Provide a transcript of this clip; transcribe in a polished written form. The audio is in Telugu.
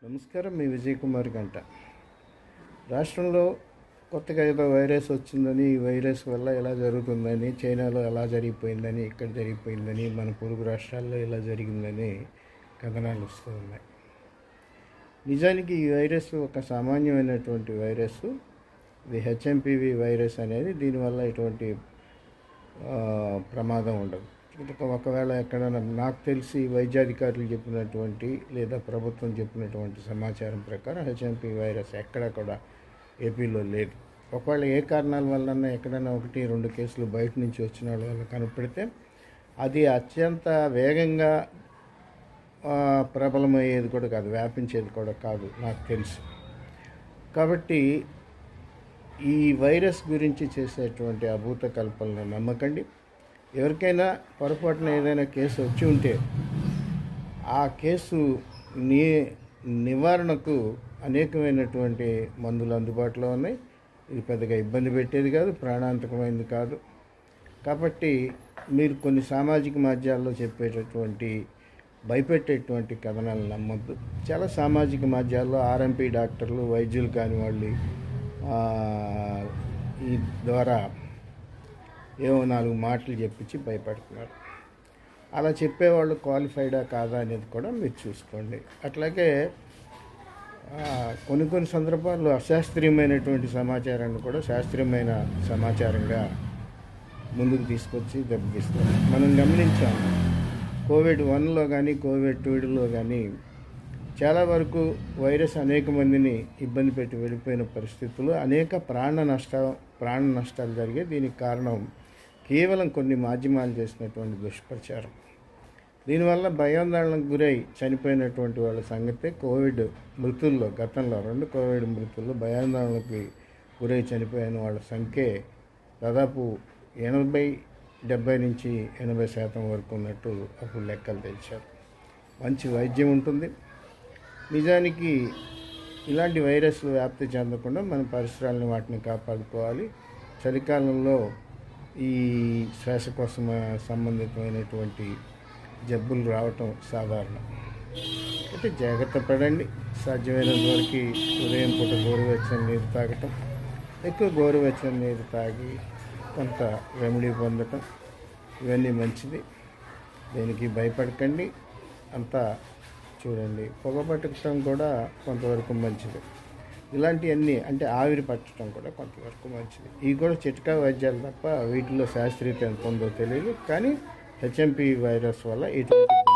నమస్కారం. మీ విజయ్ కుమార్ గంట. రాష్ట్రంలో కొత్తగా ఏదో వైరస్ వచ్చిందని, ఈ వైరస్ వల్ల ఎలా జరుగుతుందని, చైనాలో ఎలా జరిగిపోయిందని, ఇక్కడ జరిగిపోయిందని, మన పొరుగు రాష్ట్రాల్లో ఎలా జరిగిందని కథనాలు వస్తూ ఉన్నాయి. నిజానికి ఈ వైరస్ ఒక సామాన్యమైనటువంటి వైరస్. ఇది హెచ్ఎంపివి వైరస్ అనేది. దీనివల్ల ఎటువంటి ప్రమాదం ఉండదు. ఒకవేళ ఎక్కడైనా నాకు తెలిసి వైద్యాధికారులు చెప్పినటువంటి లేదా ప్రభుత్వం చెప్పినటువంటి సమాచారం ప్రకారం హెచ్ఎంపీ వైరస్ ఎక్కడ కూడా ఏపీలో లేదు. ఒకవేళ ఏ కారణాల వలన ఎక్కడైనా 1-2 కేసులు బయట నుంచి వచ్చిన వాళ్ళ వల్ల కనపడితే అది అత్యంత వేగంగా ప్రబలమయ్యేది కూడా కాదు, వ్యాపించేది కూడా కాదు నాకు తెలుసు. కాబట్టి ఈ వైరస్ గురించి చేసేటువంటి అభూత కల్పనలు నమ్మకండి. ఎవరికైనా పొరపాటున ఏదైనా కేసు వచ్చి ఉంటే ఆ కేసు నివారణకు అనేకమైనటువంటి మందులు అందుబాటులో ఉన్నాయి. ఇది పెద్దగా ఇబ్బంది పెట్టేది కాదు, ప్రాణాంతకమైనది కాదు. కాబట్టి మీరు కొన్ని సామాజిక మాధ్యమాల్లో చెప్పేటటువంటి భయపెట్టేటువంటి కథనాలు నమ్మద్దు. చాలా సామాజిక మాధ్యమాల్లో ఆర్ఎంపీ డాక్టర్లు, వైద్యులు కాని వాళ్ళు ఈ ద్వారా ఏవో 4 మాటలు చెప్పించి భయపడుతున్నారు. అలా చెప్పేవాళ్ళు క్వాలిఫైడా కాదా అనేది కూడా మీరు చూసుకోండి. అట్లాగే కొన్ని సందర్భాల్లో అశాస్త్రీయమైనటువంటి సమాచారాన్ని కూడా శాస్త్రీయమైన సమాచారంగా ముందుకు తీసుకొచ్చి దెబ్బతీస్తారు. మనం గమనించాము, కోవిడ్-1లో కానీ కోవిడ్-2లో కానీ చాలా వరకు వైరస్ అనేక మందిని ఇబ్బంది పెట్టి వెళ్ళిపోయిన పరిస్థితుల్లో అనేక ప్రాణ నష్టాలు జరిగాయి. దీనికి కారణం కేవలం కొన్ని మాధ్యమాలు చేసినటువంటి దుష్ప్రచారం. దీనివల్ల భయాందోళనకు గురై చనిపోయినటువంటి వాళ్ళ సంగతే కోవిడ్ మృతుల్లో, గతంలో 2 కోవిడ్ మృతుల్లో భయాందోళనకి గురై చనిపోయిన వాళ్ళ సంఖ్య దాదాపు 70 నుంచి 80% వరకు ఉన్నట్టు అప్పుడు లెక్కలు తెచ్చారు. మంచి వైద్యం ఉంటుంది. నిజానికి ఇలాంటి వైరస్లు వ్యాప్తి చెందకుండా మన పరిసరాలను వాటిని కాపాడుకోవాలి. చలికాలంలో ఈ శ్వాసకోశ సంబంధితమైనటువంటి జబ్బులు రావటం సాధారణం. అయితే జాగ్రత్త పడండి. సాధ్యమైనంత వరకు ఉదయం పూట గోరువెచ్చని నీరు తాగటం, ఎక్కువ గోరువెచ్చని నీరు తాగి కొంత రెమెడీ పొందటం, ఇవన్నీ మంచిది. దేనికి భయపడకండి. అంతా చూడండి. పొగ పట్టడం కూడా కొంతవరకు మంచిది. ఇలాంటివన్నీ అంటే ఆవిరి పట్టడం కూడా కొంతవరకు మంచిది. ఇవి కూడా చిట్కా వైద్యాలు తప్ప వీటిలో శాస్త్రీయత ఎంత ఉందో తెలియదు. కానీ హెచ్ఎంపీ వైరస్ వల్ల ఇటువంటి